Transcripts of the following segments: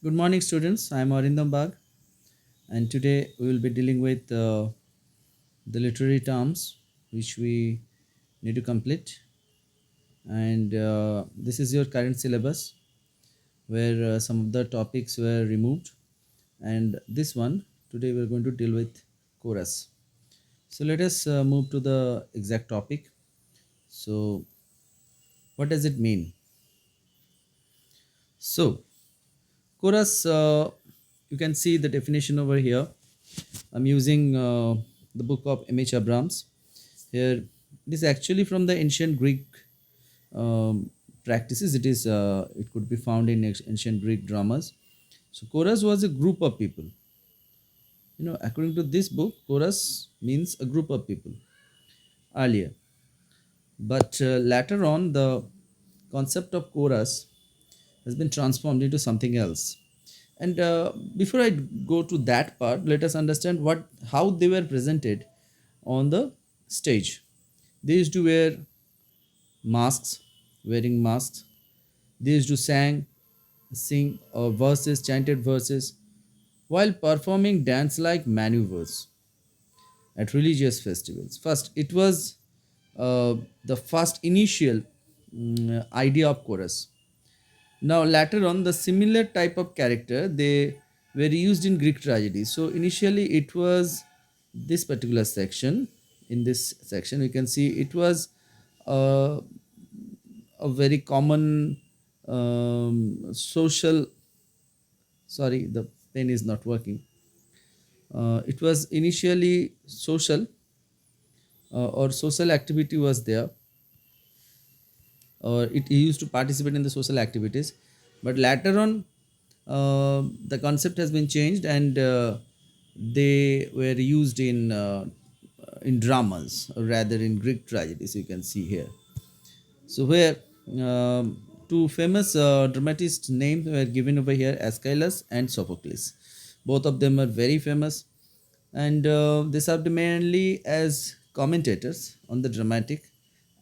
Good morning, students. I am Arindam Bag, and today we will be dealing with the literary terms which we need to complete. And this is your current syllabus where some of the topics were removed. And this one, today we are going to deal with chorus. So let us move to the exact topic. So, what does it mean? So, chorus, you can see the definition over here. I'm using the book of M.H. Abrams. Here, it is actually from the ancient Greek um, practices. It could be found in ancient Greek dramas. So, chorus was a group of people. According to this book, chorus means a group of people earlier. But later on, the concept of chorus has been transformed into something else. And before I go to that part, let us understand how they were presented on the stage. They used to masks, wearing masks. They used to sing verses, chanted verses, while performing dance-like maneuvers at religious festivals. First, it was the first initial idea of chorus. Now, later on, the similar type of character they were used in Greek tragedy. So, initially, it was this particular section. In this section, we can see it was uh, a very common social. Sorry, the pen is not working. It was initially social or social activity was there, or it used to participate in the social activities, but later on the concept has been changed and they were used in dramas or rather in Greek tragedies, you can see here. So where two famous dramatists names were given over here, Aeschylus and Sophocles. Both of them are very famous, and they served mainly as commentators on the dramatic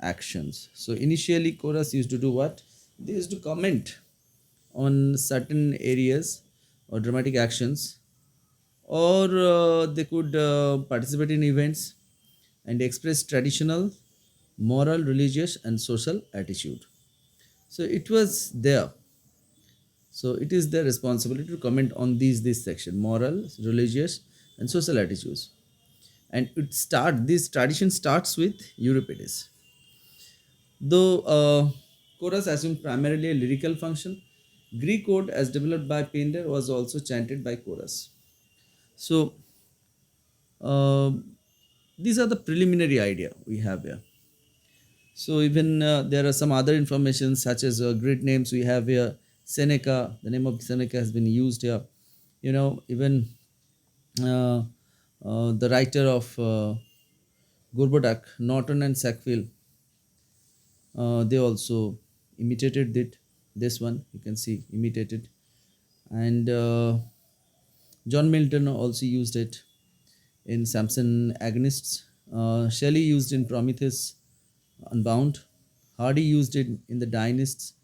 actions. So initially, chorus used to do what? They used to comment on certain areas or dramatic actions, or they could participate in events and express traditional, moral, religious, and social attitude. So it was there. So it is their responsibility to comment on this section: moral, religious, and social attitudes. And this tradition starts with Euripides. Though chorus assumed primarily a lyrical function, Greek ode, as developed by Pindar, was also chanted by chorus. So uh, these are the preliminary idea we have here. So even there are some other information such as Greek names we have here. Seneca, the name of Seneca has been used here. Even uh, the writer of Gorboduc, Norton and Sackville, they also imitated it. This one you can see imitated, and John Milton also used it in Samson Agonists. Shelley used in Prometheus Unbound. Hardy used it in the Dynasts,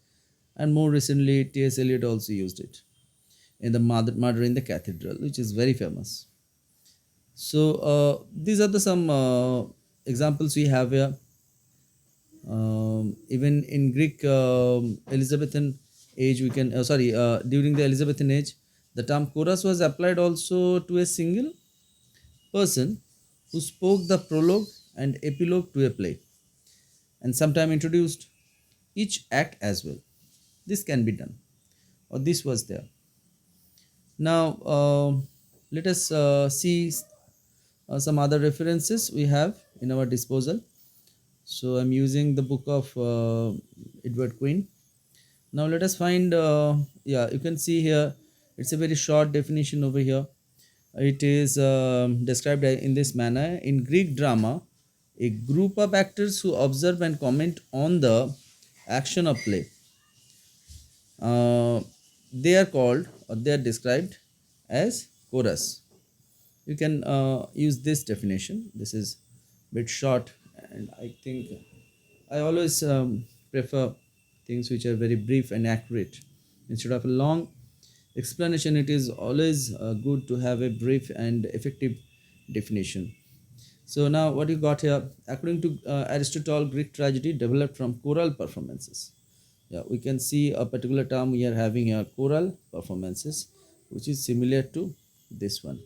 and more recently T.S. Eliot also used it in the Murder in the Cathedral, which is very famous. So these are the some examples we have here. Even in Greek Elizabethan age, during the Elizabethan age, the term chorus was applied also to a single person who spoke the prologue and epilogue to a play, and sometime introduced each act as well. This can be done, or this was there. Now, let us see some other references we have in our disposal. So, I'm using the book of Edward Quinn. Now, let us find, yeah, you can see here, it's a very short definition over here. It is described in this manner: in Greek drama, a group of actors who observe and comment on the action of play. Uh, they are called or they are described as chorus. You can use this definition. This is a bit short, and I think I always prefer things which are very brief and accurate instead of long. explanation, it is always good to have a brief and effective definition. So now what you got here, according to Aristotle, Greek tragedy developed from choral performances. Yeah, we can see a particular term we are having here, choral performances, which is similar to this one.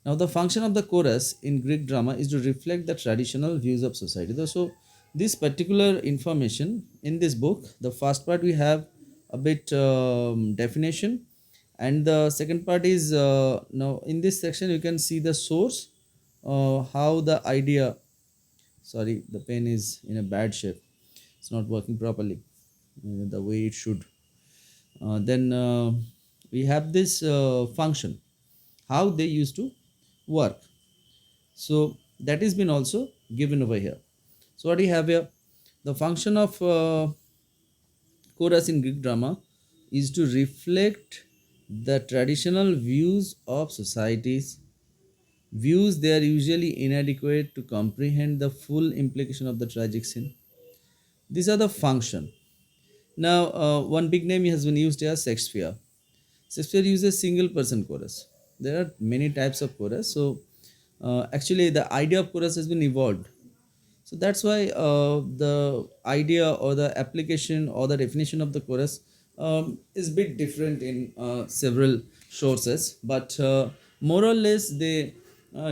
Now, the function of the chorus in Greek drama is to reflect the traditional views of society. So, this particular information in this book, the first part we have a bit definition, and the second part is now in this section you can see the source, how the idea. Sorry, the pen is in a bad shape. It's not working properly the way it should. Then we have this function, how they used to work. So that has been also given over here. So what do you have here? The function of chorus in Greek drama is to reflect the traditional views of societies. Views they are usually inadequate to comprehend the full implication of the tragic scene. These are the function. Now, one big name has been used here, Shakespeare. Shakespeare uses single person chorus. There are many types of chorus. So, actually, the idea of chorus has been evolved. So that's why the idea or the application or the definition of the chorus is a bit different in several sources, but more or less they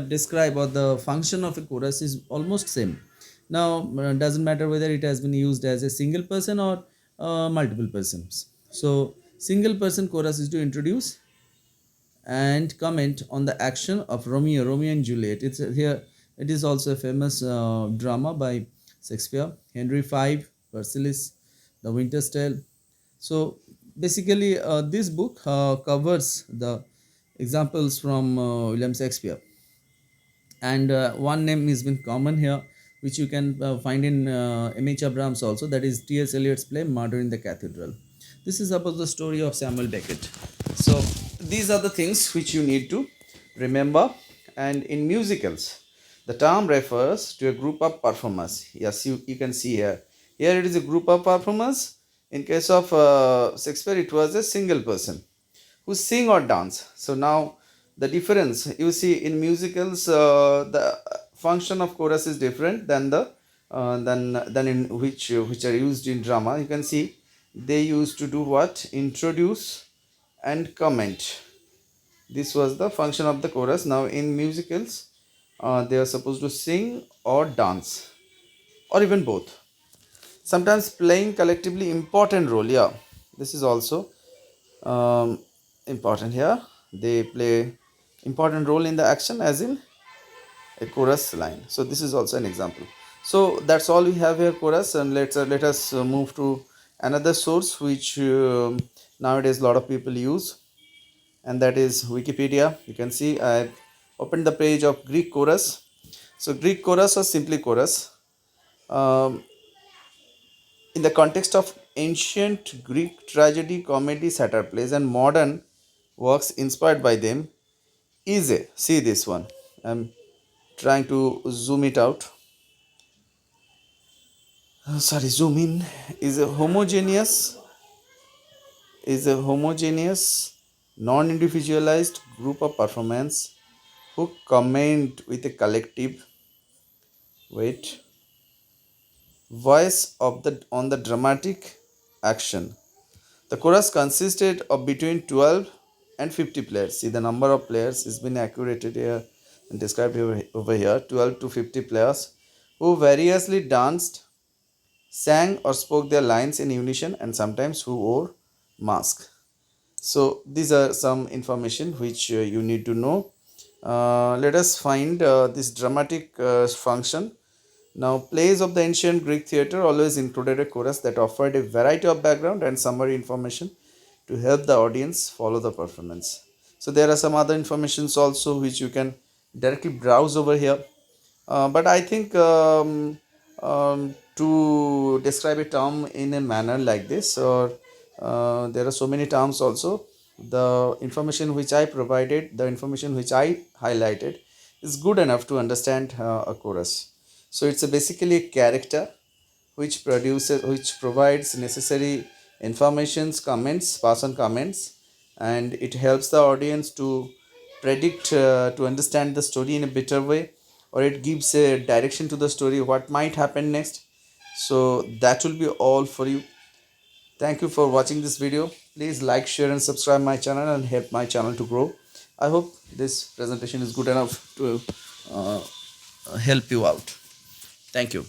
describe, or the function of a chorus is almost same. Now, doesn't matter whether it has been used as a single person or multiple persons. So single person chorus is to introduce and comment on the action of Romeo and Juliet. It's here. It is also a famous drama by Shakespeare. Henry V, Persiles, The Winter's Tale. So basically, this book covers the examples from William Shakespeare, and one name has been common here, which you can find in M.H. Abrams also, that is T.S. Eliot's play Murder in the Cathedral. This is about the story of Samuel Beckett. So these are the things which you need to remember. And in musicals, the term refers to a group of performers. Yes, you can see here it is a group of performers. In case of Shakespeare, it was a single person who sing or dance. So now the difference you see in musicals, the function of chorus is different than the than in which are used in drama. You can see they used to do what? Introduce and comment. This was the function of the chorus. Now in musicals, they are supposed to sing or dance, or even both. Sometimes playing collectively important role. Yeah, this is also um, important here. They play important role in the action, as in a chorus line. So this is also an example. So that's all we have here, chorus. And let us move to another source which nowadays a lot of people use, and that is Wikipedia. You can see I opened the page of Greek chorus. So Greek chorus or simply chorus, um, in the context of ancient Greek tragedy, comedy, satire plays, and modern works inspired by them, is a, see this one, I'm trying to zoom it out, sorry, zoom in, is a homogeneous non-individualized group of performance who comment with a collective weight voice of the on the dramatic action. The chorus consisted of between 12 and 50 players. See, the number of players is been accurated here and described over here, 12 to 50 players who variously danced, sang or spoke their lines in unison, and sometimes who wore mask. So these are some information which you need to know. Let us find this dramatic function. Now, plays of the ancient Greek theatre always included a chorus that offered a variety of background and summary information to help the audience follow the performance. So there are some other informations also which you can directly browse over here. But I think to describe a term in a manner like this, or there are so many terms also, the information which I provided, the information which I highlighted is good enough to understand a chorus. So it's basically a character which provides necessary informations, comments, pass on comments, and it helps the audience to predict, to understand the story in a better way, or it gives a direction to the story what might happen next. So that will be all for you. Thank you for watching this video. Please like, share and subscribe my channel and help my channel to grow. I hope this presentation is good enough to help you out. Thank you.